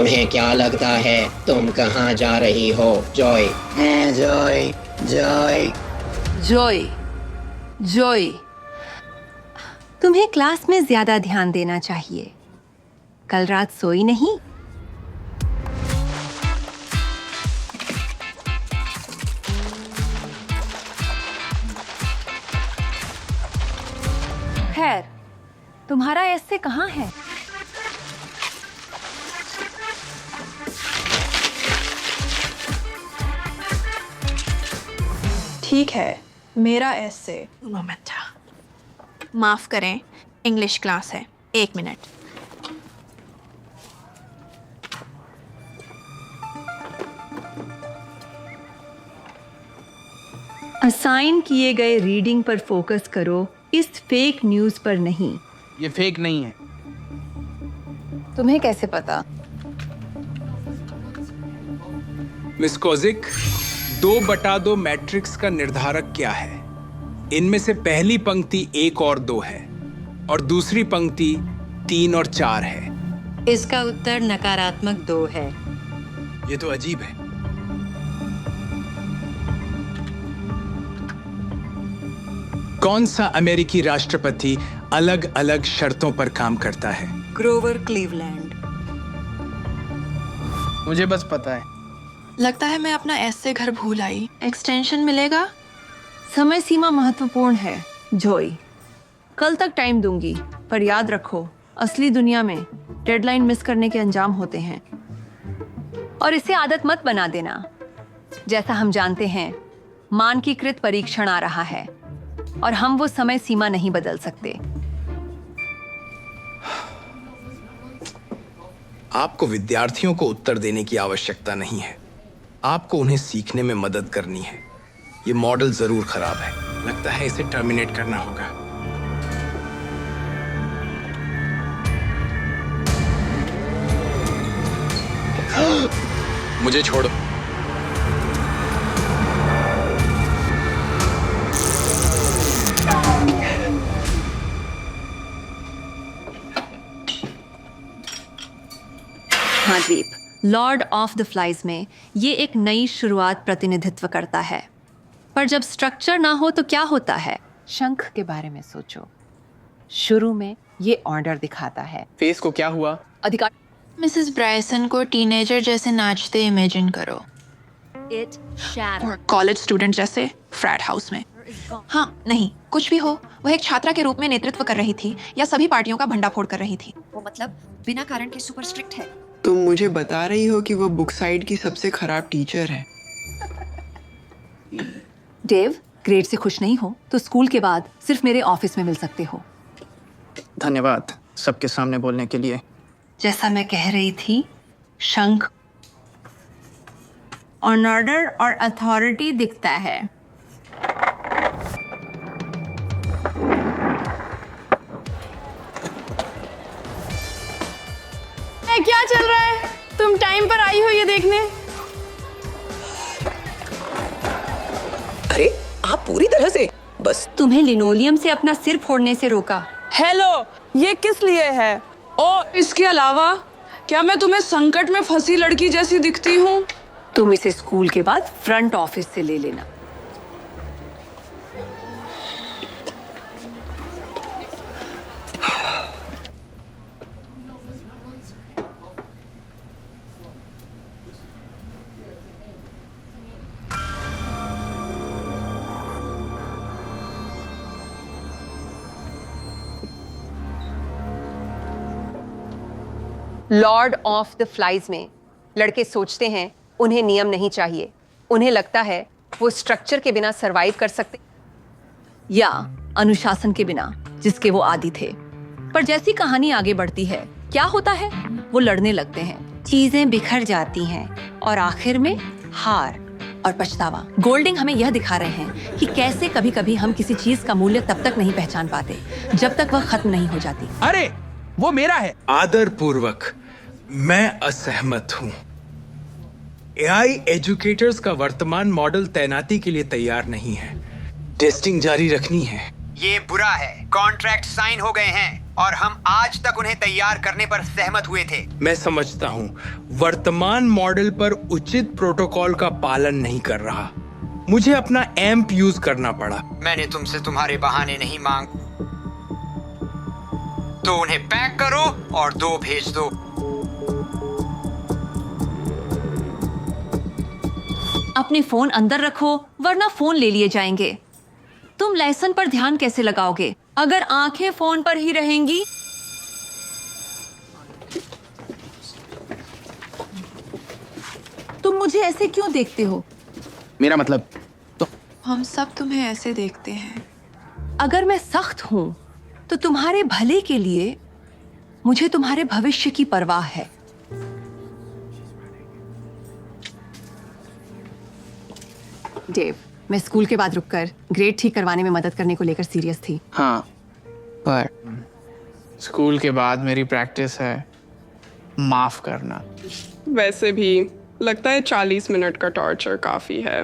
तुम्हें क्या लगता है तुम कहाँ जा रही हो Joy? Joy Joy Joy Joy, तुम्हें क्लास में ज्यादा ध्यान देना चाहिए। कल रात सोई नहीं? खैर, तुम्हारा ऐसे कहाँ है? ठीक है, मेरा ऐसे। मोमेंट, माफ करें, इंग्लिश क्लास है। 1 मिनट। असाइन किए गए रीडिंग पर फोकस करो, इस फेक न्यूज पर नहीं। ये फेक नहीं है। तुम्हें कैसे पता? मिस कोजिक, 2/2 मैट्रिक्स का निर्धारक क्या है? इनमें से पहली पंक्ति 1 और 2 है और दूसरी पंक्ति 3 और 4 है। इसका उत्तर नकारात्मक 2 है। ये तो अजीब है। कौन सा अमेरिकी राष्ट्रपति अलग अलग शर्तों पर काम करता है? ग्रोवर क्लीवलैंड। मुझे बस पता है। लगता है मैं अपना ऐसे घर भूल आई। एक्सटेंशन मिलेगा? समय सीमा महत्वपूर्ण है जॉय। कल तक टाइम दूंगी, पर याद रखो, असली दुनिया में डेडलाइन मिस करने के अंजाम होते हैं। और इसे आदत मत बना देना। जैसा हम जानते हैं, मानकीकृत परीक्षण आ रहा है और हम वो समय सीमा नहीं बदल सकते। आपको विद्यार्थियों को उत्तर देने की आवश्यकता नहीं है। आपको उन्हें सीखने में मदद करनी है। ये मॉडल जरूर खराब है। लगता है इसे टर्मिनेट करना होगा। मुझे छोड़ो। हाँ दीप, लॉर्ड ऑफ द फ्लाइज में ये एक नई शुरुआत प्रतिनिधित्व करता है। पर जब स्ट्रक्चर ना हो तो क्या होता है? शंख के बारे में सोचो। शुरू में ये ऑर्डर दिखाता है। फेस को क्या हुआ? अधिकार। मिसेस ब्रायसन को टीनेजर जैसे नाचते इमेजिन करो, और कॉलेज स्टूडेंट जैसे फ्रैट हाउस में। हाँ, नहीं, कुछ भी हो, वह एक छात्रा के रूप में नेतृत्व कर रही थी या सभी पार्टियों का भंडाफोड़ कर रही थी। वो मतलब बिना कारण के सुपर स्ट्रिक्ट है। तुम मुझे बता रही हो कि वो बुक साइड की सबसे खराब टीचर है। डेव, ग्रेड से खुश नहीं हो तो स्कूल के बाद सिर्फ मेरे ऑफिस में मिल सकते हो। धन्यवाद सबके सामने बोलने के लिए। जैसा मैं कह रही थी, शंख ऑर्डर और अथॉरिटी दिखता है। क्या चल रहा है? तुम टाइम पर आई हो ये देखने? अरे आप पूरी तरह से बस। तुम्हें लिनोलियम से अपना सिर फोड़ने से रोका। हेलो, ये किस लिए है? और इसके अलावा क्या मैं तुम्हें संकट में फंसी लड़की जैसी दिखती हूँ? तुम इसे स्कूल के बाद फ्रंट ऑफिस से ले लेना। लॉर्ड ऑफ द फ्लाइज में लड़के सोचते हैं उन्हें नियम नहीं चाहिए। उन्हें लगता है वो स्ट्रक्चर के बिना सरवाइव कर सकते या अनुशासन के बिना जिसके वो आदी थे। पर जैसी कहानी आगे बढ़ती है, क्या होता है? वो लड़ने लगते हैं, चीजें बिखर जाती हैं और आखिर में हार और पछतावा। गोल्डिंग हमें यह दिखा रहे हैं कि कैसे कभी कभी हम किसी चीज का मूल्य तब तक नहीं पहचान पाते जब तक वह खत्म नहीं हो जाती। अरे वो मेरा है। आदर पूर्वक मैं असहमत हूं। एआई एजुकेटर्स का वर्तमान मॉडल तैनाती के लिए तैयार नहीं है। टेस्टिंग जारी रखनी है। ये बुरा है। कॉन्ट्रैक्ट साइन हो गए हैं। और हम आज तक उन्हें तैयार करने पर सहमत हुए थे। मैं समझता हूँ, वर्तमान मॉडल पर उचित प्रोटोकॉल का पालन नहीं कर रहा। मुझे अपना एम्प यूज करना पड़ा। मैंने तुमसे तुम्हारे बहाने नहीं मांग, तो उन्हें पैक करो और 2 भेज दो। अपने फोन अंदर रखो वरना फोन ले लिए जाएंगे। तुम लेसन पर ध्यान कैसे लगाओगे अगर आंखें फोन पर ही रहेंगी? तुम मुझे ऐसे क्यों देखते हो? मेरा मतलब तो हम सब तुम्हें ऐसे देखते हैं। अगर मैं सख्त हूं तो तुम्हारे भले के लिए मुझे तुम्हारे भविष्य की परवाह है। डेव, मैं स्कूल के बाद रुककर ग्रेड ठीक करवाने में मदद करने को लेकर सीरियस थी। हाँ, पर स्कूल के बाद मेरी प्रैक्टिस है माफ करना। वैसे भी लगता है 40 मिनट का टॉर्चर काफी है।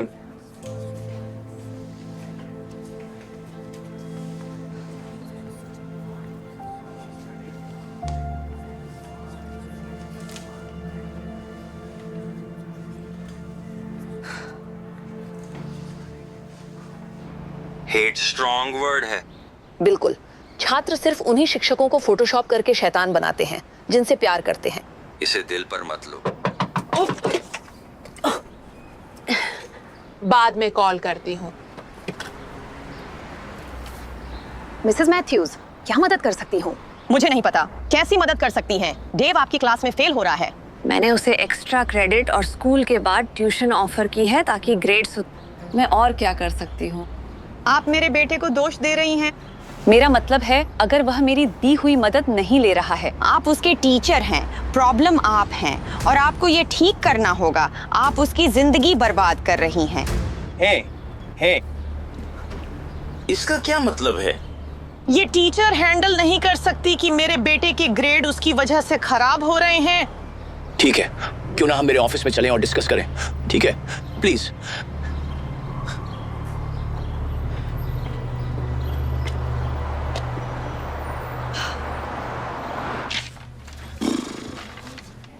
हेट स्ट्रॉन्ग वर्ड है। बिल्कुल। छात्र सिर्फ उन्हीं शिक्षकों को फोटोशॉप करके शैतान बनाते हैं जिनसे प्यार करते हैं। इसे दिल पर मत लो। बाद में कॉल करती हूँ। मिसेस मैथ्यूज, क्या मदद कर सकती हूँ? मुझे नहीं पता कैसी मदद कर सकती हैं। डेव आपकी क्लास में फेल हो रहा है। मैंने उसे एक्स्ट्रा क्रेडिट और स्कूल के बाद ट्यूशन ऑफर की है ताकि ग्रेड्स। मैं और क्या कर सकती हूँ? आप मेरे बेटे को दोष दे रही हैं। मेरा मतलब है अगर वह मेरी दी हुई मदद नहीं ले रहा है। आप उसके टीचर हैं, प्रॉब्लम आप हैं और आपको ये ठीक करना होगा। आप उसकी जिंदगी बर्बाद कर रही हैं। हे, इसका क्या मतलब है? ये टीचर हैंडल नहीं कर सकती कि मेरे बेटे के ग्रेड उसकी वजह से खराब हो रहे हैं। ठीक है, क्यों ना हम मेरे ऑफिस में चलें और डिस्कस करें। ठीक है, प्लीज।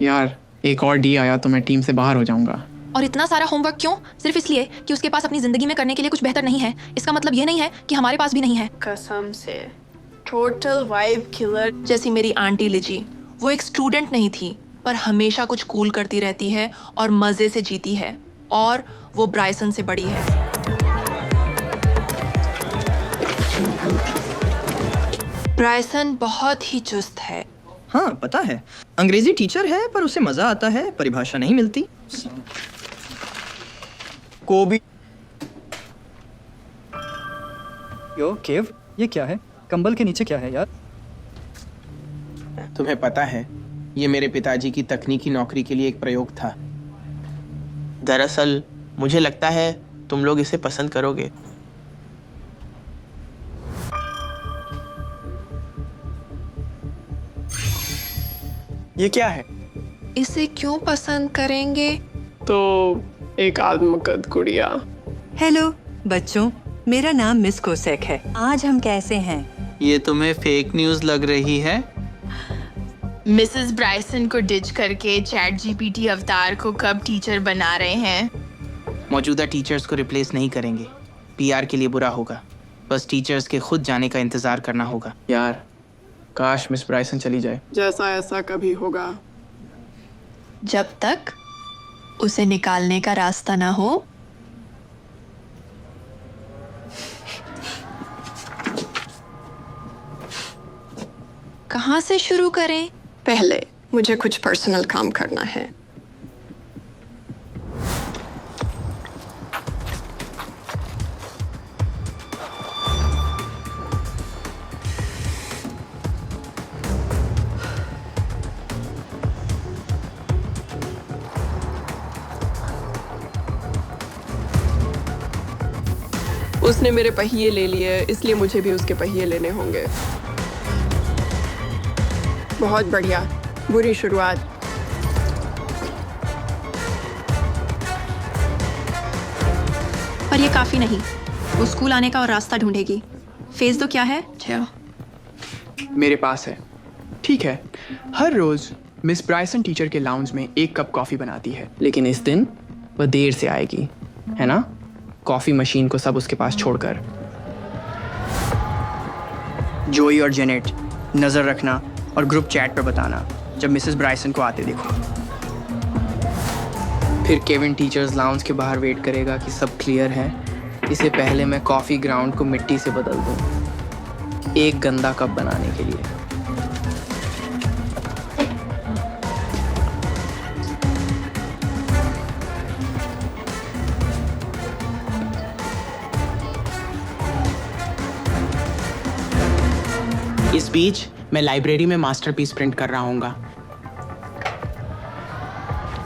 यार, एक और डी आया तो मैं टीम से बाहर हो जाऊंगा। और इतना सारा होमवर्क क्यों? सिर्फ इसलिए कि उसके पास अपनी जिंदगी में करने के लिए कुछ बेहतर नहीं है। इसका मतलब ये नहीं है कि हमारे पास भी नहीं है। कसम से टोटल वाइब किलर। जैसी मेरी आंटी लिजी, वो एक स्टूडेंट नहीं थी पर हमेशा कुछ कूल करती रहती है और मजे से जीती है। और वो ब्राइसन से बड़ी है। ब्राइसन बहुत ही चुस्त है। हाँ पता है, अंग्रेजी टीचर है पर उसे मजा आता है, परिभाषा नहीं मिलती। को भी यो केव, ये क्या है? कंबल के नीचे क्या है यार? तुम्हें पता है, ये मेरे पिताजी की तकनीकी नौकरी के लिए एक प्रयोग था। दरअसल मुझे लगता है तुम लोग इसे पसंद करोगे। ये क्या है? इसे क्यों पसंद करेंगे? तो एक आत्मकद गुड़िया। हेलो बच्चों, मेरा नाम मिस कोसेक है। आज हम कैसे हैं? ये तुम्हें फेक न्यूज़ लग रही है? मिसेस ब्राइसन को डिच करके चैट जीपीटी अवतार को कब टीचर बना रहे हैं? मौजूदा टीचर्स को रिप्लेस नहीं करेंगे। पीआर के लिए बुरा होगा। बस टीचर्स के खुद जाने का इंतजार करना होगा। यार, काश मिस ब्राइसन चली जाए। जैसा ऐसा कभी होगा। जब तक उसे निकालने का रास्ता ना हो। कहाँ से शुरू करें? पहले मुझे कुछ पर्सनल काम करना है। उसने मेरे पहिए ले लिए, इसलिए मुझे भी उसके पहिए लेने होंगे। बहुत बढ़िया, बुरी शुरुआत। पर ये काफी नहीं। वो स्कूल आने का और रास्ता ढूंढेगी। फेज तो क्या है? मेरे पास है। ठीक है, हर रोज मिस ब्राइसन टीचर के लाउंज में 1 कप कॉफी बनाती है, लेकिन इस दिन वह देर से आएगी, है ना? कॉफी मशीन को सब उसके पास छोड़कर। जोई और जेनेट, नजर रखना और ग्रुप चैट पर बताना जब मिसेस ब्राइसन को आते देखो। फिर केविन टीचर्स लाउंज के बाहर वेट करेगा कि सब क्लियर है। इससे पहले मैं कॉफी ग्राउंड को मिट्टी से बदल दूं, एक गंदा कप बनाने के लिए। इस बीच मैं लाइब्रेरी में मास्टरपीस प्रिंट कर रहा हूँगा।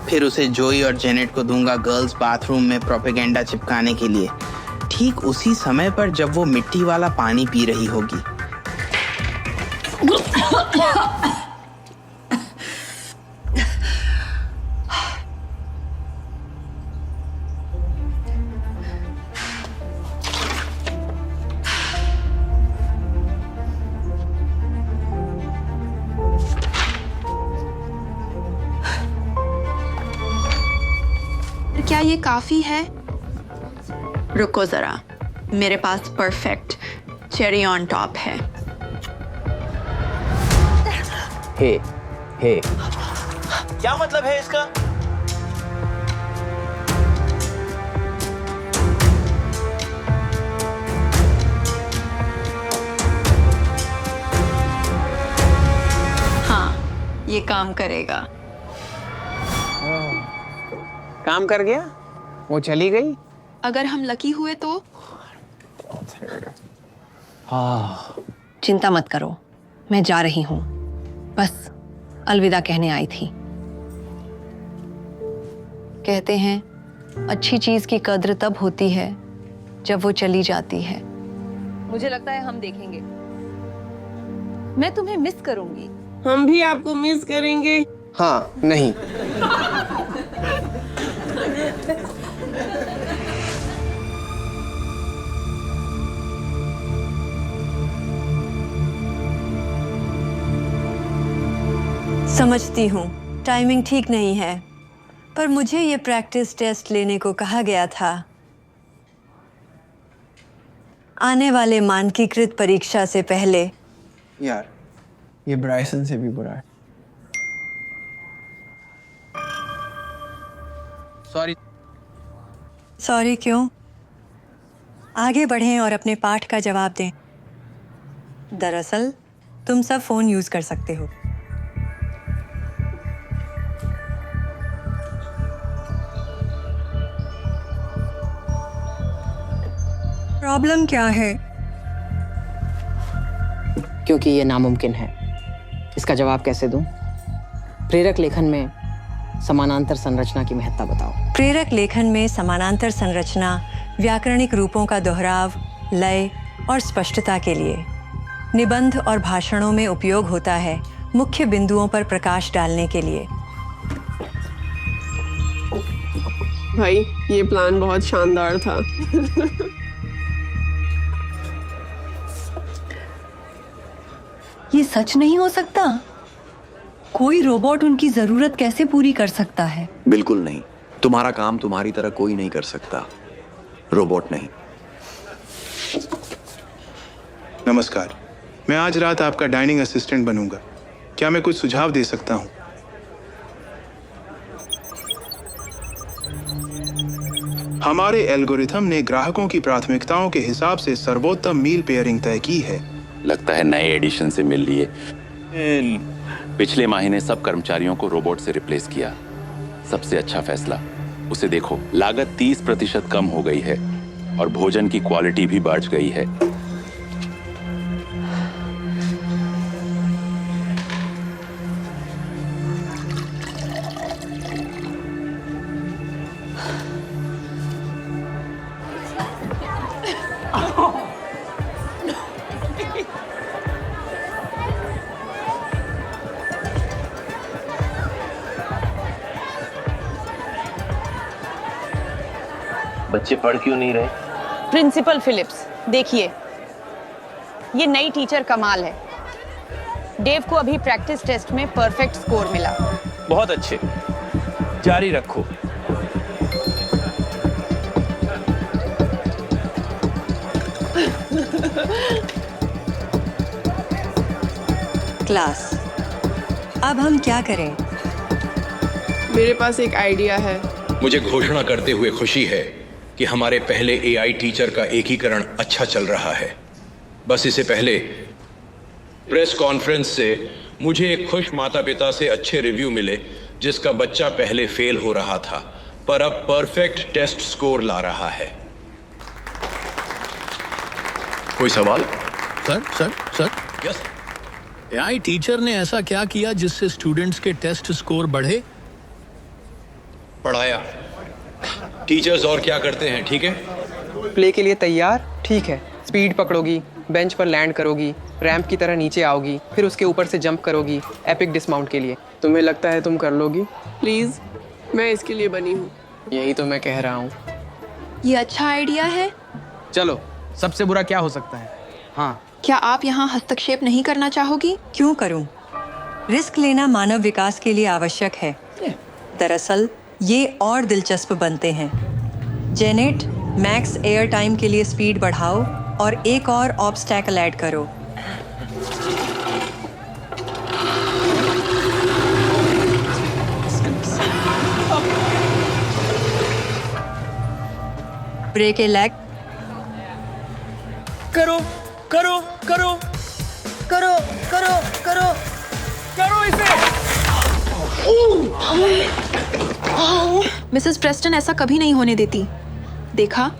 फिर उसे जोई और जेनेट को दूंगा गर्ल्स बाथरूम में प्रोपेगेंडा चिपकाने के लिए, ठीक उसी समय पर जब वो मिट्टी वाला पानी पी रही होगी। क्या ये काफी है? रुको जरा, मेरे पास परफेक्ट चेरी ऑन टॉप है। हे क्या मतलब है इसका? हाँ, ये काम करेगा। काम कर गया? वो चली गई? अगर हम लकी हुए तो? चिंता मत करो, मैं जा रही हूँ, बस अलविदा कहने आई थी। कहते हैं अच्छी चीज की कद्र तब होती है जब वो चली जाती है। मुझे लगता है हम देखेंगे। मैं तुम्हें मिस करूंगी। हम भी आपको मिस करेंगे। हाँ, नहीं। समझती हूँ टाइमिंग ठीक नहीं है, पर मुझे ये प्रैक्टिस टेस्ट लेने को कहा गया था। आने वाले मानकीकृत परीक्षा से पहले। यार, ये ब्राइसन से भी बुरा है। सॉरी क्यों? आगे बढ़ें और अपने पाठ का जवाब दें। दरअसल तुम सब फोन यूज कर सकते हो। प्रॉब्लम क्या है? क्योंकि ये नामुमकिन है। इसका जवाब कैसे दूं? प्रेरक लेखन में समानांतर संरचना की महत्ता बताओ। प्रेरक लेखन में समानांतर संरचना व्याकरणिक रूपों का दोहराव, लय और स्पष्टता के लिए निबंध और भाषणों में उपयोग होता है, मुख्य बिंदुओं पर प्रकाश डालने के लिए। भाई, ये प्लान बहुत शानदार था। ये सच नहीं हो सकता। कोई रोबोट उनकी जरूरत कैसे पूरी कर सकता है? बिल्कुल नहीं। तुम्हारा काम तुम्हारी तरह कोई नहीं कर सकता, रोबोट नहीं। नमस्कार, मैं आज रात आपका डाइनिंग असिस्टेंट बनूंगा। क्या मैं कुछ सुझाव दे सकता हूं? हमारे एल्गोरिथम ने ग्राहकों की प्राथमिकताओं के हिसाब से सर्वोत्तम मील पेयरिंग तय की है। लगता है नए एडिशन से मिल लिए। पिछले महीने सब कर्मचारियों को रोबोट से रिप्लेस किया। सबसे अच्छा फैसला। उसे देखो, लागत 30% कम हो गई है और भोजन की क्वालिटी भी बढ़ गई है। बच्चे पढ़ क्यों नहीं रहे? प्रिंसिपल फिलिप्स, देखिए, ये नई टीचर कमाल है। डेव को अभी प्रैक्टिस टेस्ट में परफेक्ट स्कोर मिला। बहुत अच्छे, जारी रखो। क्लास, अब हम क्या करें? मेरे पास एक आइडिया है। मुझे घोषणा करते हुए खुशी है कि हमारे पहले एआई टीचर का एकीकरण अच्छा चल रहा है। बस इससे पहले प्रेस कॉन्फ्रेंस से मुझे एक खुश माता पिता से अच्छे रिव्यू मिले जिसका बच्चा पहले फेल हो रहा था पर अब परफेक्ट टेस्ट स्कोर ला रहा है। कोई सवाल? Sir yes. एआई टीचर ने ऐसा क्या किया जिससे स्टूडेंट्स के टेस्ट स्कोर बढ़े? पढ़ाया। टीचर्स और क्या करते हैं, ठीक है? प्ले के लिए तैयार? ठीक है। स्पीड पकड़ोगी, बेंच पर लैंड करोगी, रैंप की तरह नीचे आओगी, फिर उसके ऊपर से जंप करोगी एपिक डिसमाउंट के लिए। तुम्हें लगता है तुम कर लोगी? प्लीज, मैं इसके लिए बनी हूँ। यही तो मैं कह रहा हूँ। ये अच्छा आइडिया है। चलो, सबसे बुरा क्या हो सकता है? हाँ, क्या आप यहाँ हस्तक्षेप नहीं करना चाहोगी? क्यों करूं? रिस्क लेना मानव विकास के लिए आवश्यक है। दरअसल ये और दिलचस्प बनते हैं। जेनेट, मैक्स एयर टाइम के लिए स्पीड बढ़ाओ और एक और ऑब्स्टैकल ऐड करो। ब्रेक ए लेग। करो करो करो करो करो करो करो इसे। मिसेस प्रेस्टन ऐसा कभी नहीं होने देती। देखा,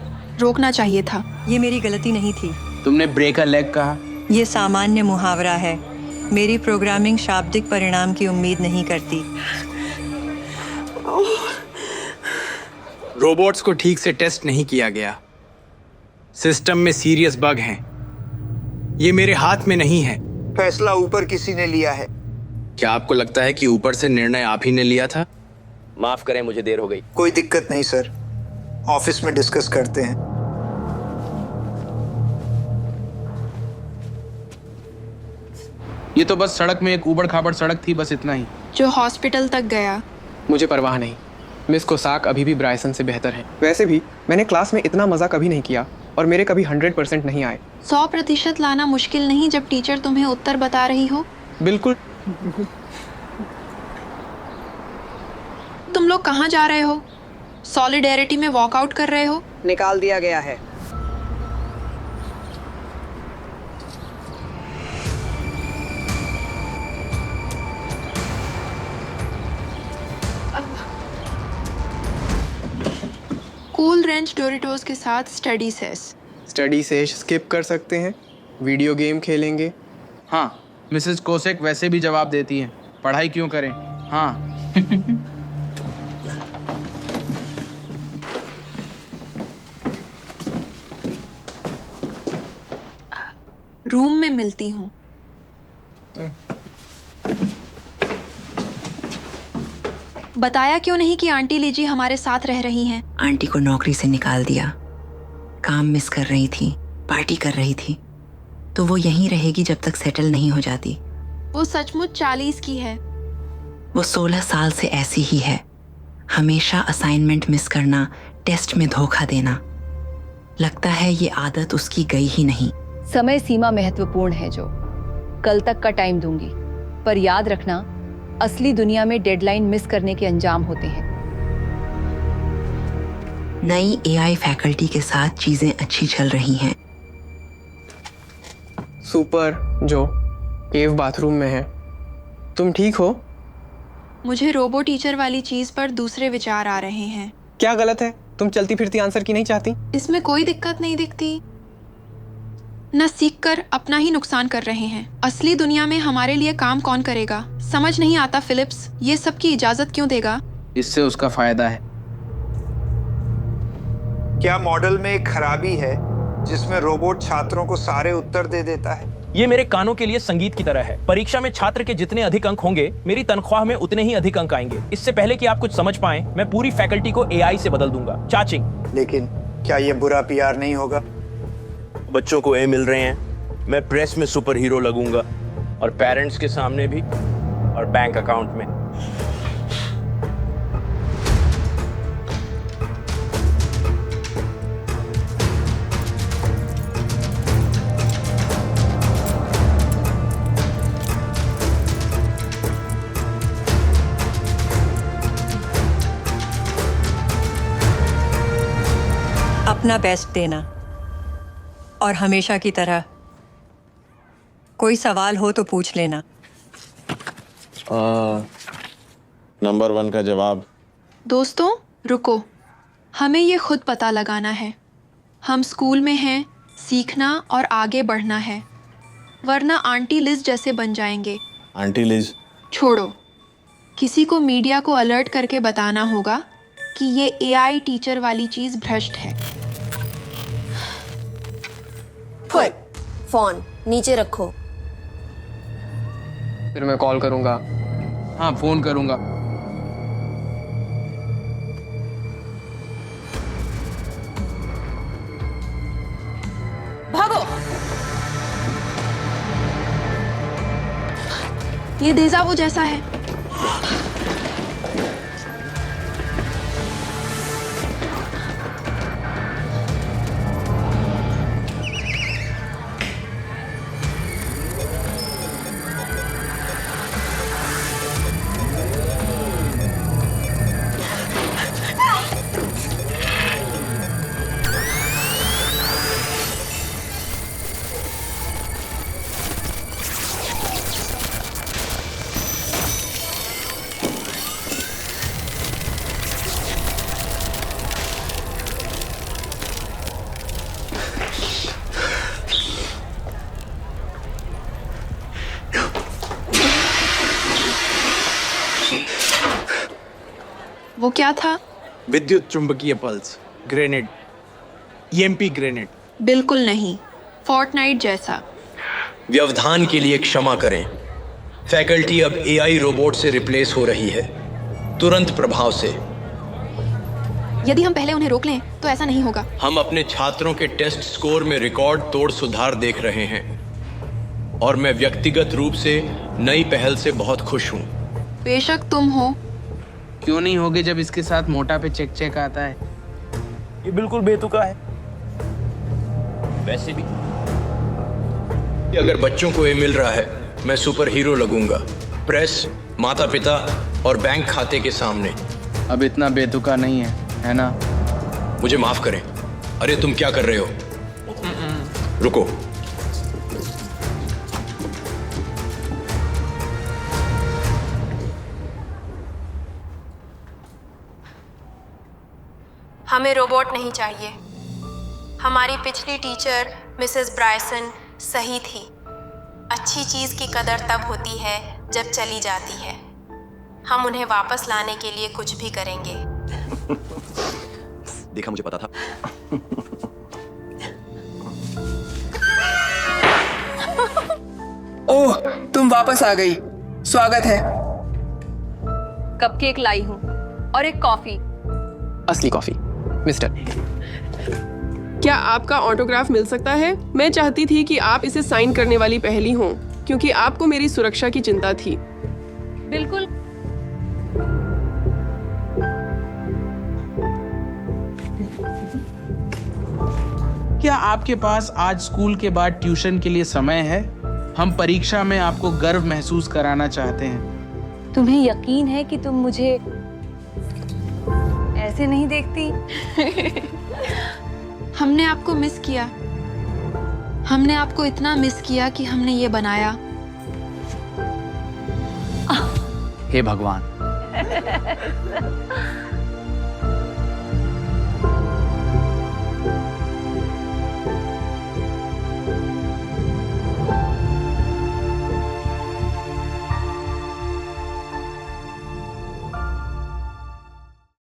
रोकना चाहिए था। ये मेरी गलती नहीं थी। तुमने ब्रेक अ लेग कहा। ये सामान्य मुहावरा है। मेरी प्रोग्रामिंग शाब्दिक परिणाम की उम्मीद नहीं करती। रोबोट्स को ठीक से टेस्ट नहीं किया गया। सिस्टम में सीरियस बग हैं। ये मेरे हाथ में नहीं है। फैसला ऊपर किसी ने लिया है। क्या आपको लगता है कि ऊपर से निर्णय आप ही ने लिया था? माफ करें, मुझे देर हो गई। कोई दिक्कत नहीं सर, ऑफिस में डिस्कस करते हैं। ये तो बस सड़क में एक ऊबड़ खाबड़ सड़क थी, बस इतना ही। जो हॉस्पिटल तक गया। मुझे परवाह नहीं। मिस कोसाक अभी भी ब्रायसन से बेहतर है। वैसे भी मैंने क्लास में इतना मजा कभी नहीं किया और मेरे कभी 100% नहीं आए। 100% लाना मुश्किल नहीं जब टीचर तुम्हें उत्तर बता रही हो। बिल्कुल। तुम लोग कहाँ जा रहे हो? सॉलिडेरिटी में वॉकआउट कर रहे हो? निकाल दिया गया है। कूल रेंच डोरिटोस के साथ स्टडी सेश स्किप कर सकते हैं। वीडियो गेम खेलेंगे। हाँ, मिसेस कोसेक वैसे भी जवाब देती हैं। पढ़ाई क्यों करें? हाँ। रूम में मिलती हूँ। बताया क्यों नहीं कि आंटी लीजी हमारे साथ रह रही हैं? आंटी को नौकरी से निकाल दिया। काम मिस कर रही थी, पार्टी कर रही थी, तो वो यहीं रहेगी जब तक सेटल नहीं हो जाती। वो सचमुच 40 की है। वो 16 साल से ऐसी ही है। हमेशा असाइनमेंट मिस करना, टेस्ट में धोखा देना। लगता है ये आदत उसकी गई ही नहीं। समय सीमा महत्वपूर्ण है जो, कल तक का टाइम दूंगी, पर याद रखना असली दुनिया में डेडलाइन मिस करने के अंजाम होते हैं। नई एआई फैकल्टी के साथ चीजें अच्छी चल रही हैं। सुपर। जो केव बाथरूम में है। तुम ठीक हो? मुझे रोबो टीचर वाली चीज पर दूसरे विचार आ रहे हैं। क्या गलत है? तुम चलती फिरती आंसर की नहीं चाहती? इसमें कोई दिक्कत नहीं दिखती। न सीख कर अपना ही नुकसान कर रहे हैं। असली दुनिया में हमारे लिए काम कौन करेगा? समझ नहीं आता फिलिप्स, ये सब की इजाजत क्यों देगा? इससे उसका फायदा है। क्या मॉडल में एक खराबी है जिसमें रोबोट छात्रों को सारे उत्तर दे देता है? ये मेरे कानों के लिए संगीत की तरह है। परीक्षा में छात्र के जितने अधिक अंक होंगे, मेरी तनख्वाह में उतने ही अधिक अंक आएंगे। इससे पहले कि आप कुछ समझ पाएं, मैं पूरी फैकल्टी को एआई से बदल दूंगा। चाचिंग। लेकिन क्या ये बुरा पीआर नहीं होगा? बच्चों को ए मिल रहे हैं, मैं प्रेस में सुपर हीरो लगूंगा और पेरेंट्स के सामने भी और बैंक अकाउंट में। अपना बेस्ट देना और हमेशा की तरह कोई सवाल हो तो पूछ लेना। नंबर 1 का जवाब। दोस्तों रुको, हमें ये खुद पता लगाना है। हम स्कूल में हैं, सीखना और आगे बढ़ना है, वरना आंटी लिज जैसे बन जाएंगे। Aunty Liz? छोड़ो, किसी को मीडिया को अलर्ट करके बताना होगा कि ये एआई टीचर वाली चीज भ्रष्ट है। फोन नीचे रखो। फिर मैं कॉल करूंगा। हाँ, फोन करूंगा। भागो। ये देजावु जैसा है। वो क्या था? विद्युत चुंबकीय पल्स ग्रेनेड, ईएमपी ग्रेनेड। बिल्कुल नहीं, फोर्टनाइट जैसा। व्यवधान के लिए क्षमा करें। फैकल्टी अब एआई रोबोट से रिप्लेस हो रही है, तुरंत प्रभाव से। यदि हम पहले उन्हें रोक लें तो ऐसा नहीं होगा। हम अपने छात्रों के टेस्ट स्कोर में रिकॉर्ड तोड़ सुधार देख रहे हैं और मैं व्यक्तिगत रूप से नई पहल से बहुत खुश हूं। बेशक तुम हो। क्यों नहीं होगे जब इसके साथ मोटा पे चेक चेक आता है। ये बिल्कुल बेतुका है। वैसे भी अगर बच्चों को ये मिल रहा है, मैं सुपर हीरो लगूंगा, प्रेस, माता पिता और बैंक खाते के सामने। अब इतना बेतुका नहीं है ना? मुझे माफ करें। अरे तुम क्या कर रहे हो? रुको। हमें रोबोट नहीं चाहिए। हमारी पिछली टीचर मिसेस ब्रायसन सही थी। अच्छी चीज़ की कदर तब होती है जब चली जाती है। हम उन्हें वापस लाने के लिए कुछ भी करेंगे। देखा, मुझे पता था। ओह, तुम वापस आ गई। स्वागत है। कपकेक लाई हूँ और एक कॉफी। असली कॉफी, मिस्टर। क्या आपका ऑटोग्राफ मिल सकता है? मैं चाहती थी कि आप इसे साइन करने वाली पहली हों, क्योंकि आपको मेरी सुरक्षा की चिंता थी। बिल्कुल। क्या आपके पास आज स्कूल के बाद ट्यूशन के लिए समय है? हम परीक्षा में आपको गर्व महसूस कराना चाहते हैं। तुम्हें यकीन है कि तुम मुझे ऐसे नहीं देखती? हमने आपको मिस किया। हमने आपको इतना मिस किया कि हमने ये बनाया। हे भगवान।